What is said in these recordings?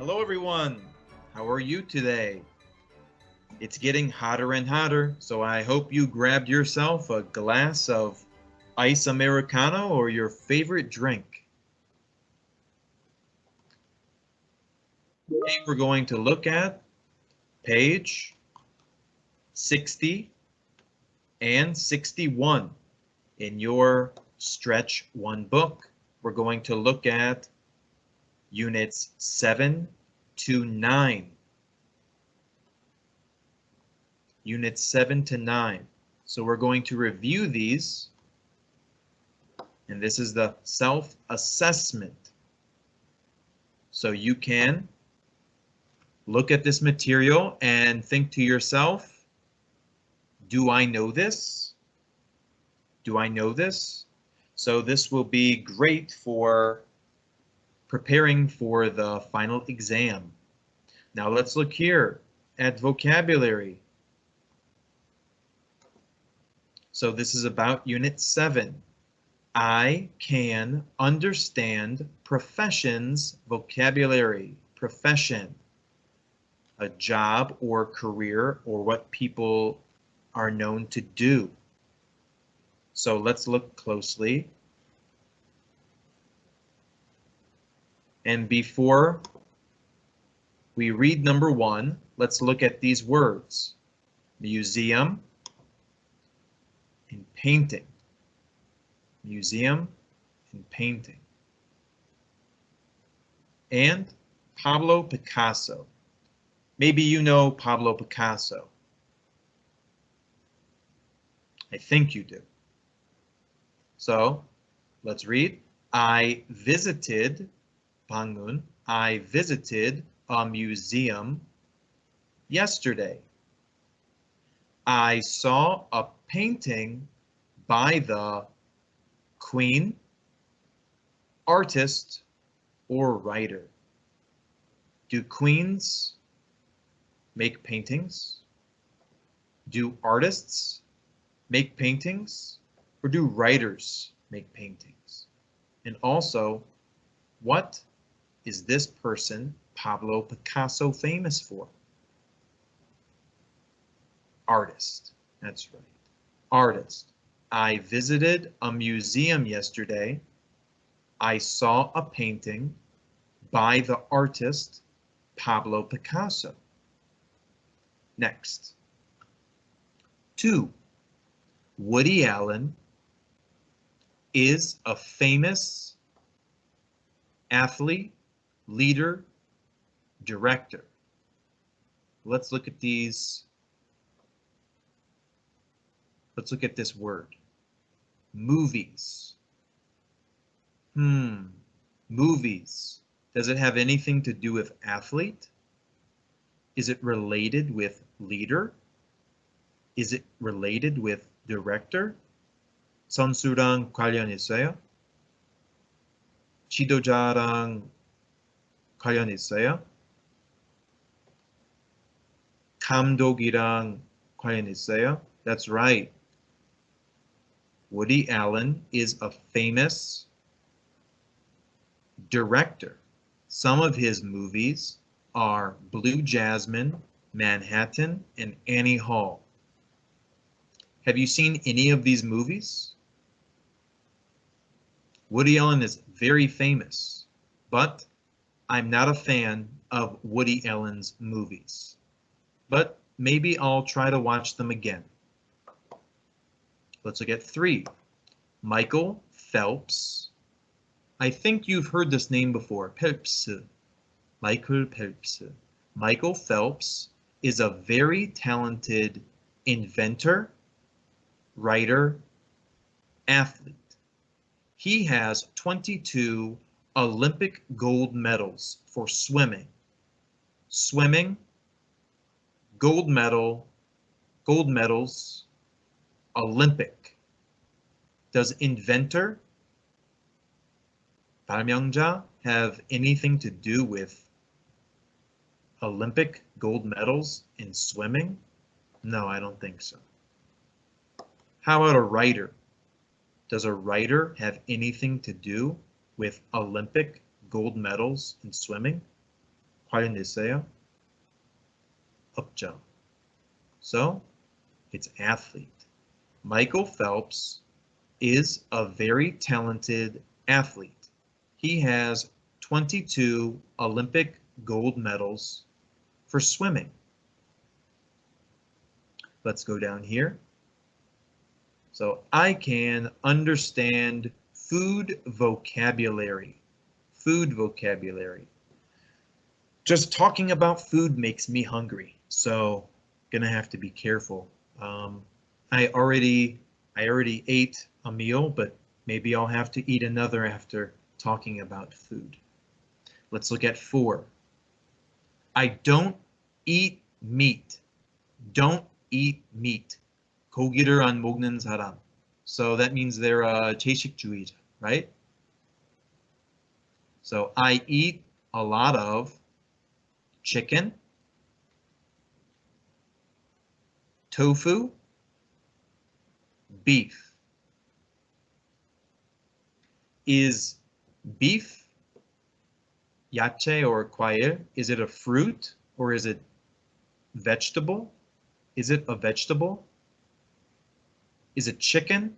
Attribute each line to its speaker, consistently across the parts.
Speaker 1: Hello everyone, how are you today? It's getting hotter and hotter, so I hope you grabbed yourself a glass of ice Americano or your favorite drink. Today we're going to look at page 60 and 61 in your Stretch 1 book. We're going to look at units 7 to 9. Units 7 to 9. So we're going to review these, and this is the self-assessment. So you can look at this material and think to yourself, do I know this? Do I know this? So this will be great for preparing for the final exam. Now let's look here at vocabulary. So this is about Unit 7. I can understand professions vocabulary. Profession, a job or career or what people are known to do. So let's look closely. And before we read number 1, let's look at these words. Museum and painting. Museum and painting. And Pablo Picasso. Maybe you know Pablo Picasso. I think you do. So let's read. I visited a museum yesterday. I saw a painting by the queen, artist, or writer. Do queens make paintings? Do artists make paintings? Or do writers make paintings? And also, what is this person, Pablo Picasso, famous for? Artist. That's right. Artist. I visited a museum yesterday. I saw a painting by the artist Pablo Picasso. Next. 2. Woody Allen is a famous athlete, leader, director. Let's look at these. Let's look at this word. Movies. Movies. Does it have anything to do with athlete? Is it related with leader? Is it related with director? 선수랑 관련 있어요? 지도자랑 관련 있어요? 감독이랑 관련 있어요? That's right. Woody Allen is a famous director. Some of his movies are Blue Jasmine, Manhattan, and Annie Hall. Have you seen any of these movies? Woody Allen is very famous, but I'm not a fan of Woody Allen's movies. But maybe I'll try to watch them again. Let's look at 3. Michael Phelps. I think you've heard this name before. Phelps. Michael Phelps. Michael Phelps is a very talented inventor, writer, athlete. He has 22 Olympic gold medals for swimming. Swimming, gold medals, Olympic. Does inventor, 발명자, have anything to do with Olympic gold medals in swimming? No, I don't think so. How about a writer? Does a writer have anything to do with Olympic gold medals in swimming? 관련됐어요? 없죠. So it's athlete. Michael Phelps is a very talented athlete. He has 22 Olympic gold medals for swimming. Let's go down here. So I can understand food vocabulary. Food vocabulary. Just talking about food makes me hungry, so gonna have to be careful. I already ate a meal, but maybe I'll have to eat another after talking about food. Let's look at 4. I don't eat meat. Don't eat meat. 고기를 안 먹는 사람. So that means they're a 채식주의자, right? So I eat a lot of chicken, tofu, beef. Is beef 야채 or 과일? Is it a fruit or is it vegetable? Is it a vegetable? Is it chicken,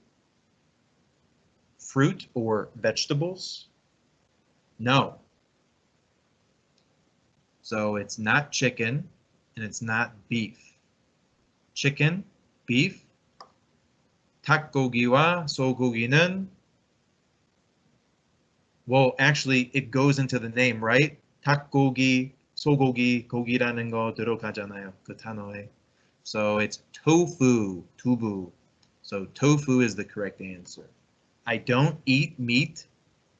Speaker 1: fruit, or vegetables? No. So it's not chicken and it's not beef. Chicken, beef, 닭고기와 소고기는, well, actually it goes into the name, right? 닭고기, 소고기, 고기라는 거 들어가잖아요, 그 단어에. So it's tofu, tubu. So tofu is the correct answer. I don't eat meat.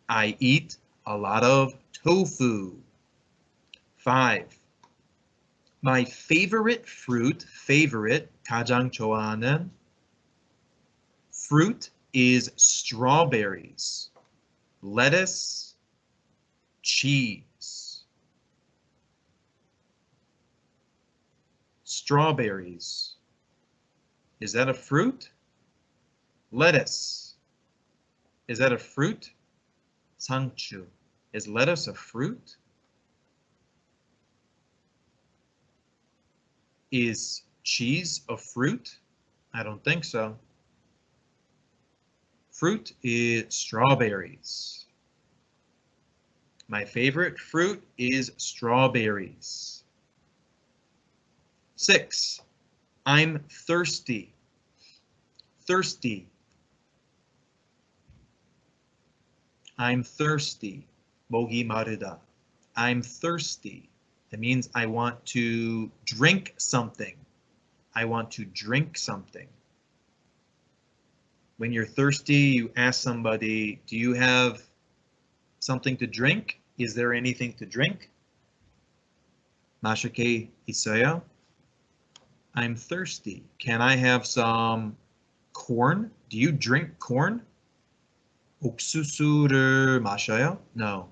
Speaker 1: I eat a lot of tofu. 5. My favorite fruit, favorite, 가장 좋아하는 fruit is strawberries, lettuce, cheese. Strawberries. Is that a fruit? Lettuce. Is that a fruit? 상추. Is lettuce a fruit? Is cheese a fruit? I don't think so. Fruit is strawberries. My favorite fruit is strawberries. 6. I'm thirsty. Thirsty. I'm thirsty. 목이 마르다. I'm thirsty. That means I want to drink something. I want to drink something. When you're thirsty, you ask somebody, do you have something to drink? Is there anything to drink? 마실 게 있어요? I'm thirsty. Can I have some corn? Do you drink corn? 옥수수를 마셔요? No,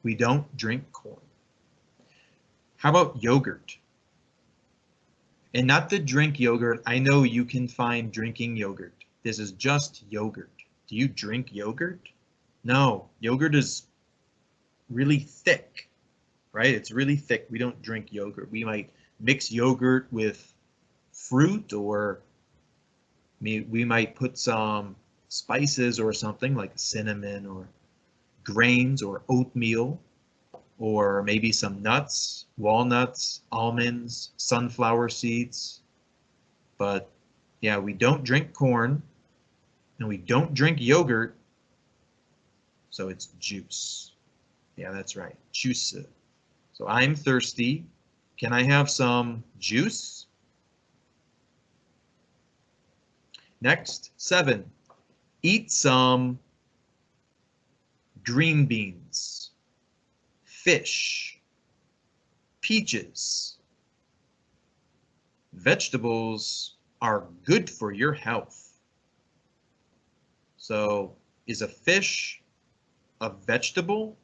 Speaker 1: we don't drink corn. How about yogurt? And not to drink yogurt. I know you can find drinking yogurt. This is just yogurt. Do you drink yogurt? No, yogurt is really thick, right? It's really thick. We don't drink yogurt. We might mix yogurt with fruit, or we might put some spices or something like cinnamon or grains or oatmeal, or maybe some nuts, walnuts, almonds, sunflower seeds. But yeah, we don't drink corn and we don't drink yogurt, so it's juice. Yeah, that's right, juice. So I'm thirsty. Can I have some juice? Next, 7. Eat some green beans, fish, peaches. Vegetables are good for your health. So, is a fish a vegetable?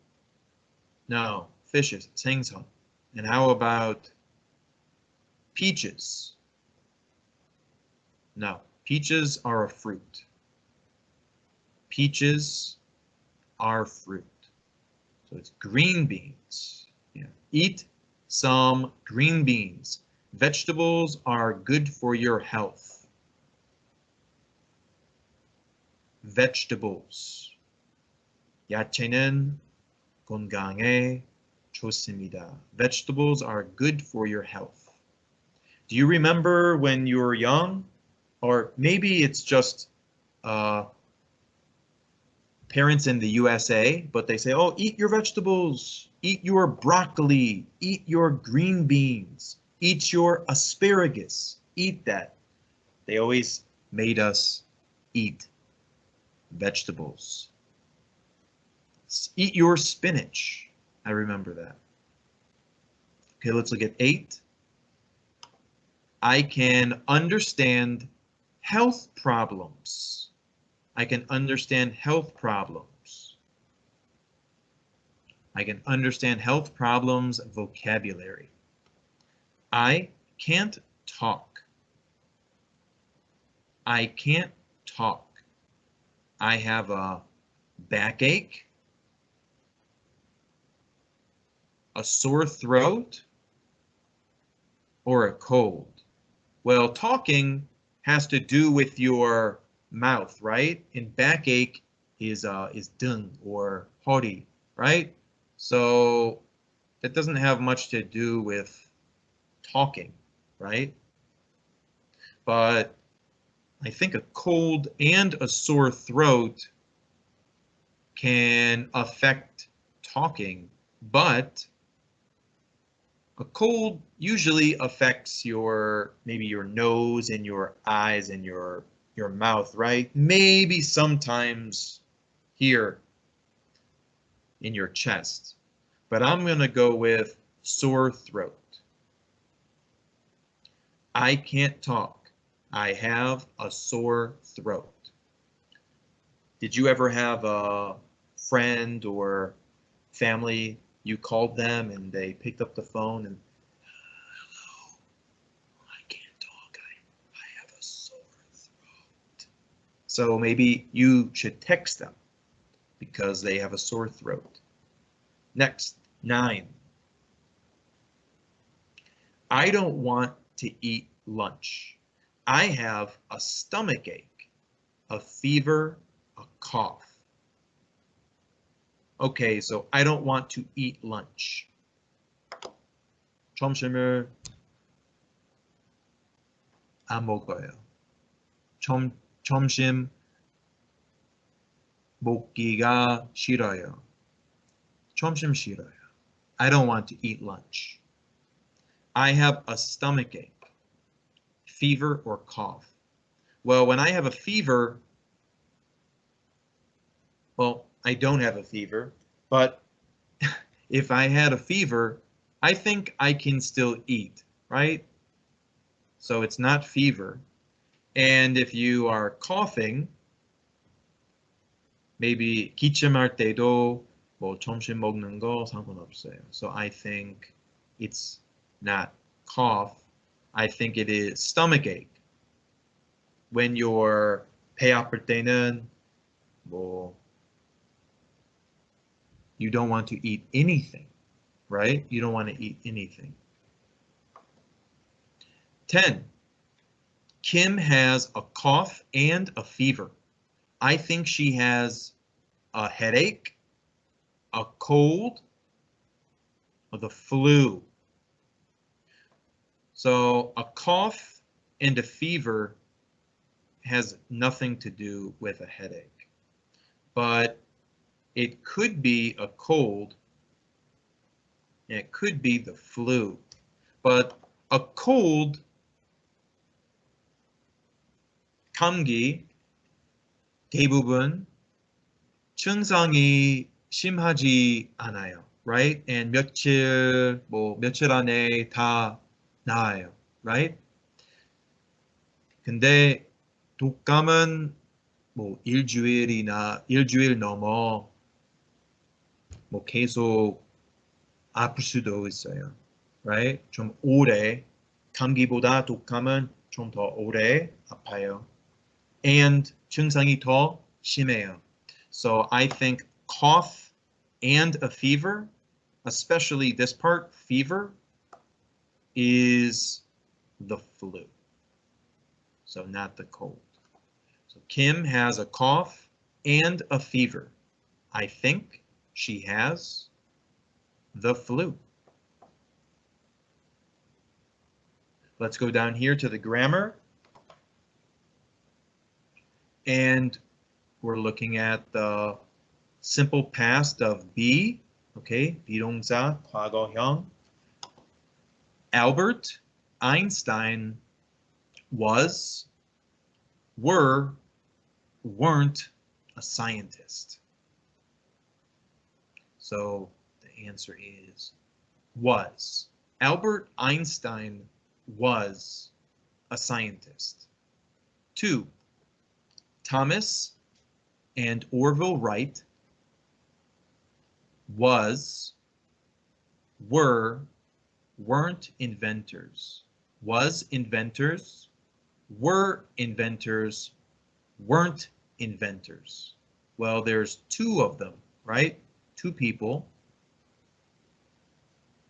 Speaker 1: No, fish is 생선. And how about peaches? No, peaches are a fruit. Peaches are fruit. So it's green beans. Yeah. Eat some green beans. Vegetables are good for your health. Vegetables. 야채는 건강에 좋습니다. Vegetables are good for your health. Do you remember when you were young? Or maybe it's just parents in the USA, but they say, oh, eat your vegetables, eat your broccoli, eat your green beans, eat your asparagus, eat that. They always made us eat vegetables. Eat your spinach. I remember that. Okay, let's look at 8. I can understand health problems. I can understand health problems. I can understand health problems vocabulary. I can't talk. I can't talk. I have a backache, a sore throat, or a cold. Well, talking has to do with your mouth, right? And backache is 등 or 허리, right? So that doesn't have much to do with talking, right? But I think a cold and a sore throat can affect talking, but a cold usually affects maybe your nose and your eyes and your mouth, right? Maybe sometimes here in your chest. But I'm going to go with sore throat. I can't talk. I have a sore throat. Did you ever have a friend or family, you called them and they picked up the phone and, hello, I can't talk, I have a sore throat. So maybe you should text them because they have a sore throat. Next, 9. I don't want to eat lunch. I have a stomach ache, a fever, a cough. Okay, so I don't want to eat lunch. 점심을 안 먹어요. 점심 먹기가 싫어요. 점심 싫어요. I don't want to eat lunch. I have a stomach ache, fever or cough. Well, when I have a fever, well, I don't have a fever, but if I had a fever, I think I can still eat, right? So it's not fever. And if you are coughing, maybe 기침할 때도 뭐 점심 먹는 거 상관없어요. So I think it's not cough. I think it is stomach ache. When you're 배 아플 때는 뭐 you don't want to eat anything, right? You don't want to eat anything. 10. Kim has a cough and a fever. I think she has a headache, a cold, or the flu. So a cough and a fever has nothing to do with a headache, but it could be a cold, and it could be the flu. But a cold, 감기, 대부분 증상이 심하지 않아요, right? And 며칠 안에 다 나아요, right? 근데 독감은 뭐 일주일 넘어 뭐 계속 아플 수도 있어요, right? 좀 오래, 감기보다 독감은 좀 더 오래 아파요. And 증상이 더 심해요. So I think cough and a fever, especially this part, fever, is the flu. So not the cold. So Kim has a cough and a fever. I think she has the flu. Let's go down here to the grammar. And we're looking at the simple past of be. Okay, 비동사 과거형. Albert Einstein was, were, weren't a scientist. So the answer is was. Albert Einstein was a scientist. 2. Thomas and Orville Wright was, were, weren't inventors. Was inventors, were inventors, weren't inventors. Well, there's 2 of them, right? 2 people.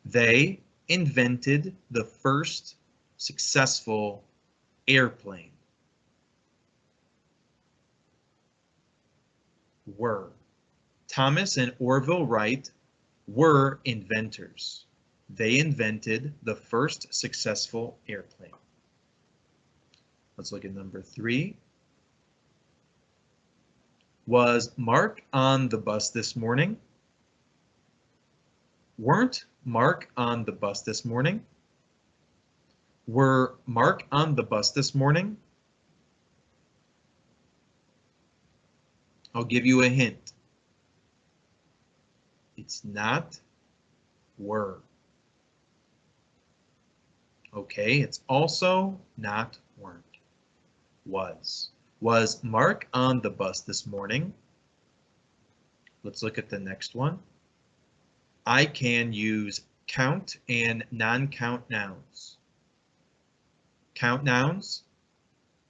Speaker 1: They invented the first successful airplane. Were. Thomas and Orville Wright were inventors. They invented the first successful airplane. Let's look at number 3. Was Mark on the bus this morning? Weren't Mark on the bus this morning? Were Mark on the bus this morning? I'll give you a hint. It's not were. Okay, it's also not weren't. Was. Was Mark on the bus this morning? Let's look at the next one. I can use count and non-count nouns. Count nouns,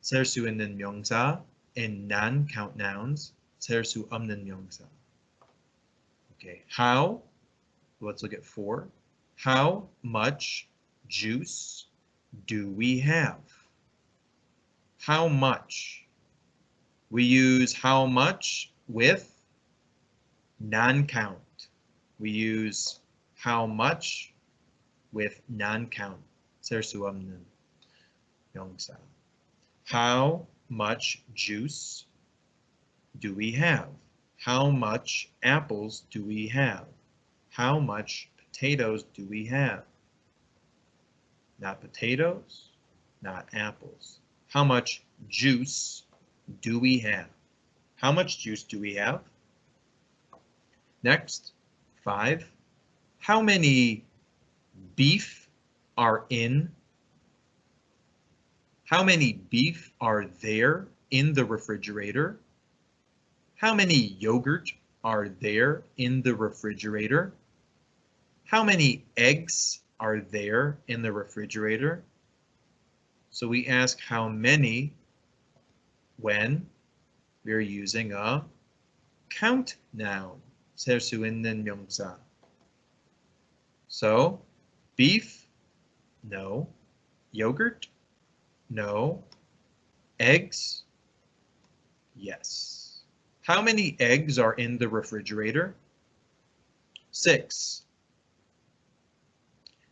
Speaker 1: 셀 수 있는 명사, and non-count nouns, 셀 수 없는 명사. Okay, how, let's look at 4. How much juice do we have? How much? We use how much with non-count. We use how much with non-count. 셀 수 없는 명사. How much juice do we have? How much apples do we have? How much potatoes do we have? Not potatoes, not apples. How much juice do we have? How much juice do we have? Next, 5. How many beef are in? How many beef are there in the refrigerator? How many yogurt are there in the refrigerator? How many eggs are there in the refrigerator? So we ask how many when we're using a count noun. 셀 수 있는 명사. So beef, no. Yogurt, no. Eggs, yes. How many eggs are in the refrigerator? 6.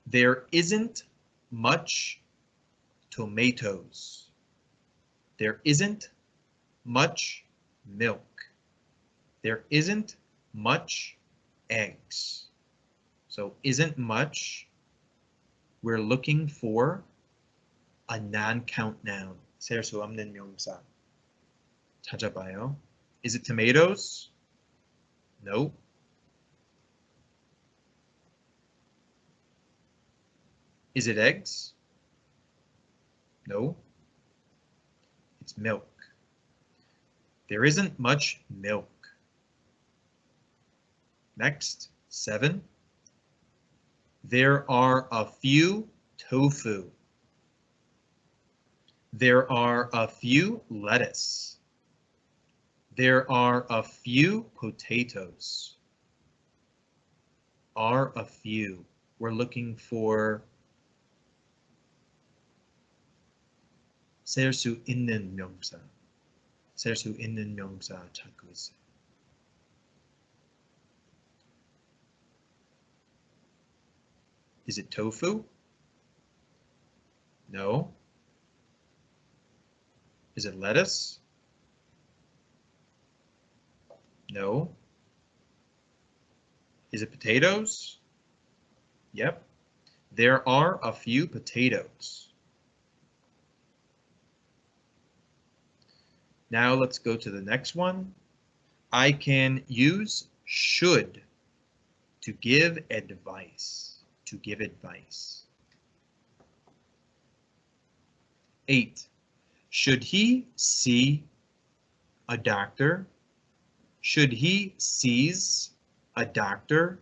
Speaker 1: There isn't much tomatoes. There isn't much milk. There isn't much eggs. So isn't much, we're looking for a non-count noun. 셀 수 없는 명사. 찾아봐요. Is it tomatoes? No. Is it eggs? No. It's milk. There isn't much milk. Next, 7. There are a few tofu. There are a few lettuce. There are a few potatoes. Are a few. We're looking for 쓸 수 있는 명사. 쓸 수 있는 명사 찾고 있어요. Is it tofu? No. Is it lettuce? No. Is it potatoes? Yep. There are a few potatoes. Now let's go to the next one. I can use should to give advice. To give advice. 8. Should he see a doctor? Should he sees a doctor?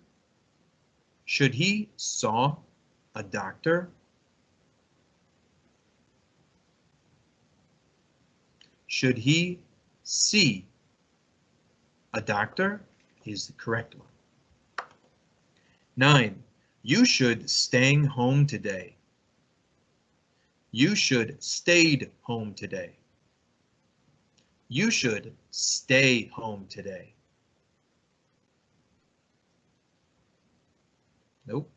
Speaker 1: Should he saw a doctor? Should he see a doctor is the correct one. 9. You should staying home today. You should stayed home today. You should stay home today. Nope.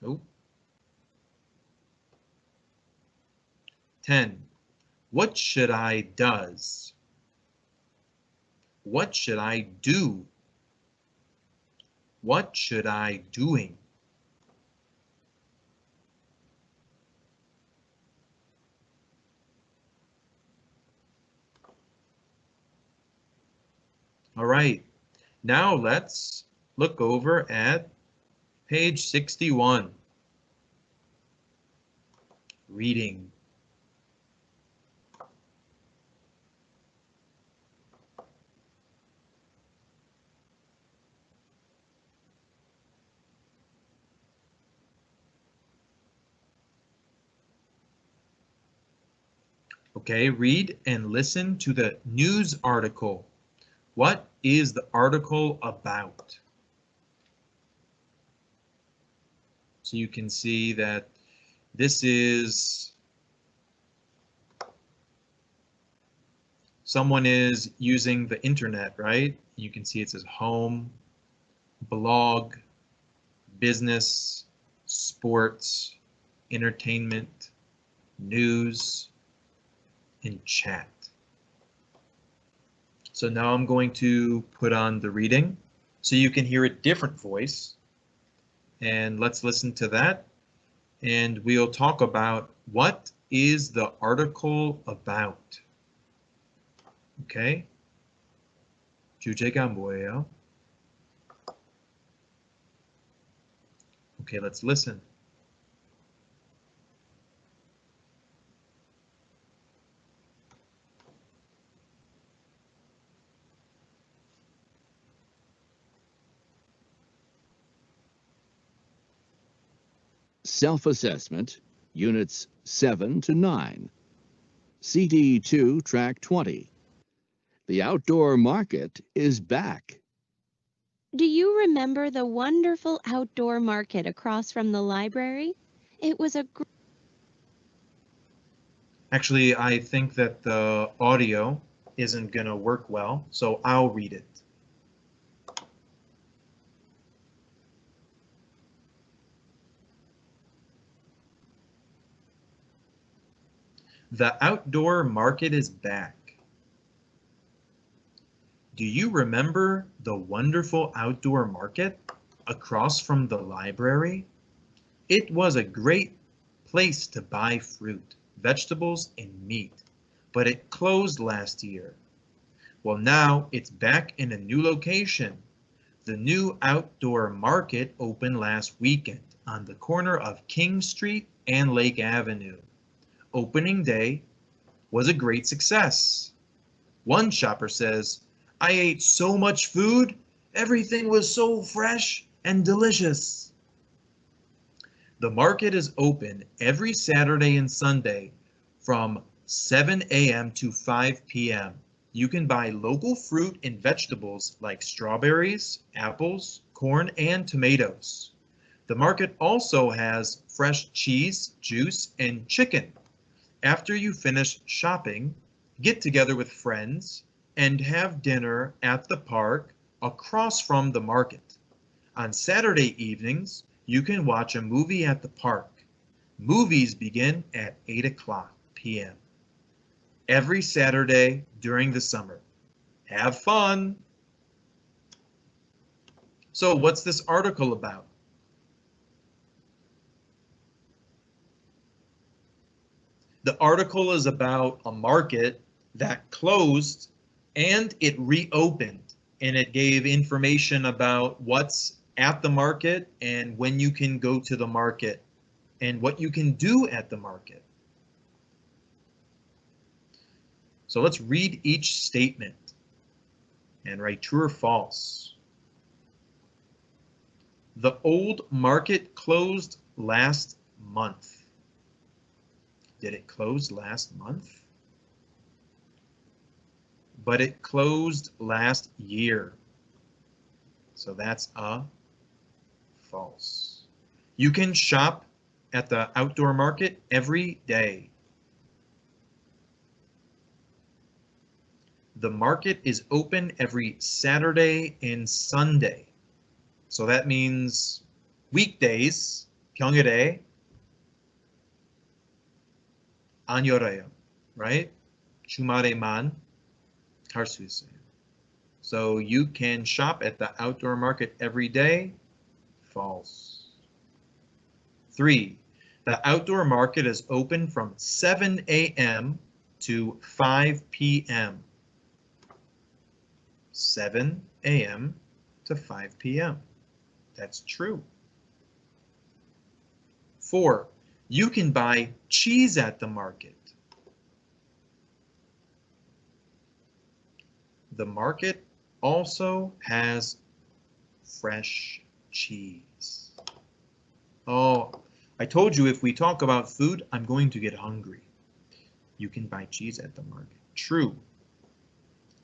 Speaker 1: Nope. 10. What should I does? What should I do? What should I doing? All right, now let's look over at page 61. Reading. Okay, read and listen to the news article. What is the article about? So you can see that this is someone is using the internet, right? You can see it says home, blog, business, sports, entertainment, news, and chat. So now I'm going to put on the reading so you can hear a different voice. And let's listen to that. And we'll talk about what is the article about. Okay? 주제가 뭐예요? Okay, let's listen.
Speaker 2: Self-assessment, units 7 to 9. CD2, track 20. The outdoor market is back.
Speaker 3: Do you remember the wonderful outdoor market across from the library? It was a
Speaker 1: Actually, I think that the audio isn't going to work well, so I'll read it. The outdoor market is back. Do you remember the wonderful outdoor market across from the library? It was a great place to buy fruit, vegetables, and meat, but it closed last year. Well, now it's back in a new location. The new outdoor market opened last weekend on the corner of King Street and Lake Avenue. Opening day was a great success. One shopper says, I ate so much food, everything was so fresh and delicious. The market is open every Saturday and Sunday from 7 a.m. to 5 p.m. You can buy local fruit and vegetables like strawberries, apples, corn, and tomatoes. The market also has fresh cheese, juice, and chicken. After you finish shopping, get together with friends and have dinner at the park across from the market. On Saturday evenings, you can watch a movie at the park. Movies begin at 8 o'clock p.m. every Saturday during the summer. Have fun! So what's this article about? The article is about a market that closed and it reopened, and it gave information about what's at the market and when you can go to the market and what you can do at the market. So let's read each statement and write true or false. The old market closed last month. Did it close last month? But it closed last year. So that's a false. You can shop at the outdoor market every day. The market is open every Saturday and Sunday. So that means weekdays, 평일에 안 열어요, right? 주말에만 할 수 있어요. So you can shop at the outdoor market every day. False. 3. The outdoor market is open from 7 a.m. to 5 p.m. 7 a.m. to 5 p.m. That's true. 4. You can buy cheese at the market. The market also has fresh cheese. Oh, I told you if we talk about food, I'm going to get hungry. You can buy cheese at the market. True.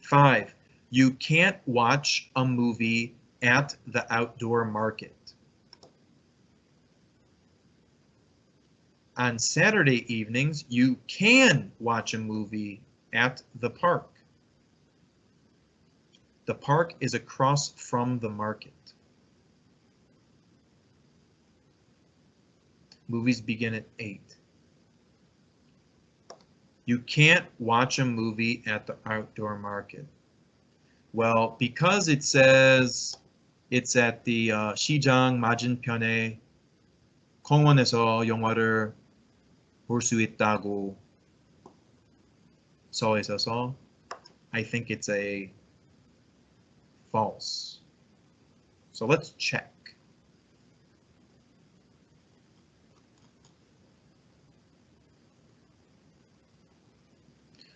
Speaker 1: 5. You can't watch a movie at the outdoor market. On Saturday evenings, you can watch a movie at the park. The park is across from the market. Movies begin at 8. You can't watch a movie at the outdoor market. Well, because it says it's at the 시장 맞은편에 공원에서 영화를 볼 수 있다고 써 있어서 I think it's a false. So let's check.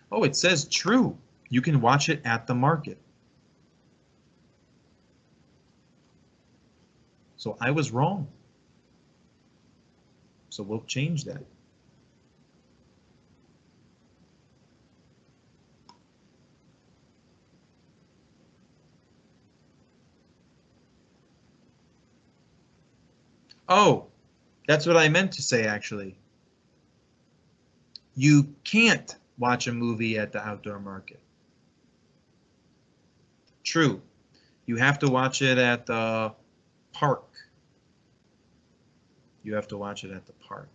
Speaker 1: Oh, it says true. You can watch it at the market. So I was wrong. So we'll change that. Oh, that's what I meant to say actually. You can't watch a movie at the outdoor market. True. You have to watch it at the park. You have to watch it at the park.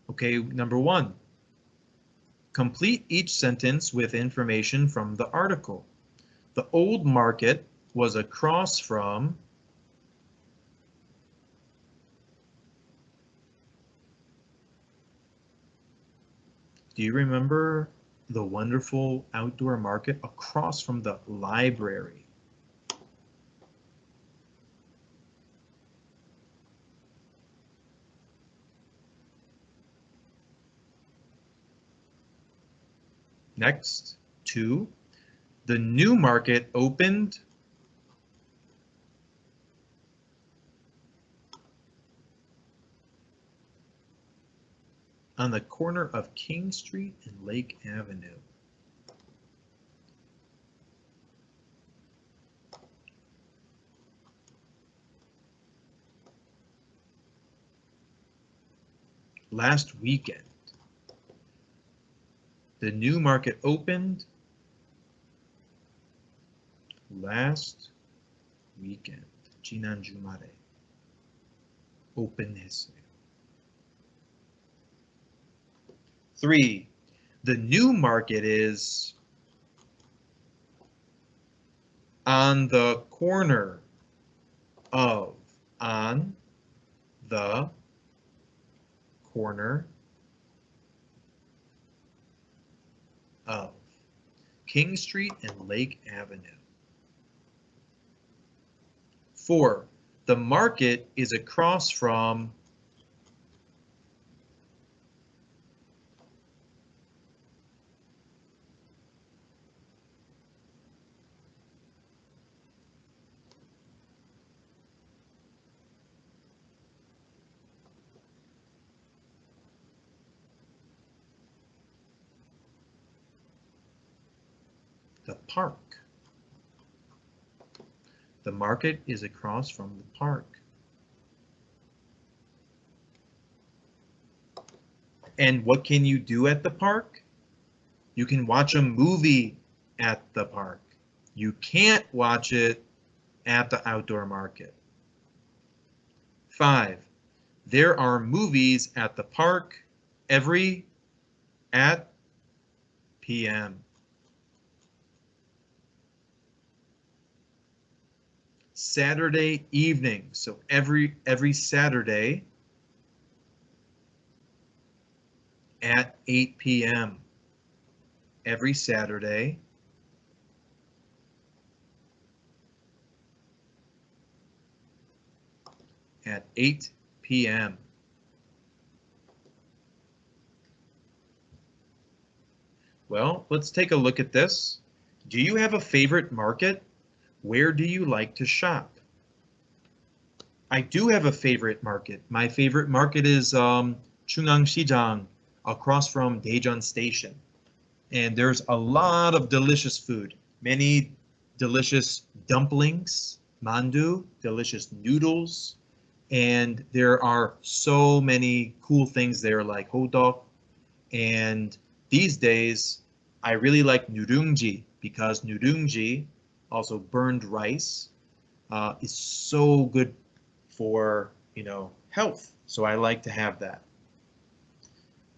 Speaker 1: Okay, number 1. Complete each sentence with information from the article. The old market was across from Do you remember the wonderful outdoor market across from the library? Next, 2. The new market opened on the corner of King Street and Lake Avenue. last weekend. The new market opened last weekend. 지난 주말에 open했어요. 3. The new market is on the corner of. On the corner of King Street and Lake Avenue. 4. The market is across from the park. The market is across from the park. And what can you do at the park? You can watch a movie at the park. You can't watch it at the outdoor market. 5. There are movies at the park every at p.m. Saturday evening. So every Saturday at 8 p.m. Every Saturday at 8 p.m. Well, let's take a look at this. Do you have a favorite market? Where do you like to shop? I do have a favorite market. My favorite market is 중앙시장 across from Daejeon Station. And there's a lot of delicious food. Many delicious dumplings, mandu, delicious noodles. And there are so many cool things there like hodok. And these days, I really like nureungji because nureungji, also burned rice, is so good for, health. So I like to have that.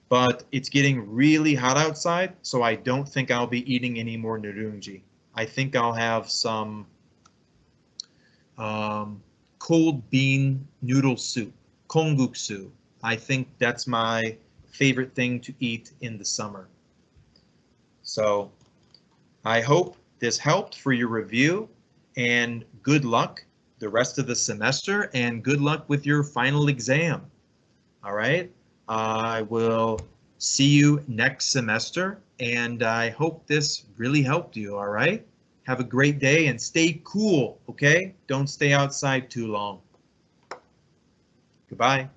Speaker 1: But it's getting really hot outside, so I don't think I'll be eating any more nureungji. I think I'll have some cold bean noodle soup, kongguksu. I think that's my favorite thing to eat in the summer. So I hope this helped for your review, and good luck the rest of the semester, and good luck with your final exam. All right, I will see you next semester, and I hope this really helped you. All right, have a great day and stay cool, okay? Don't stay outside too long. Goodbye.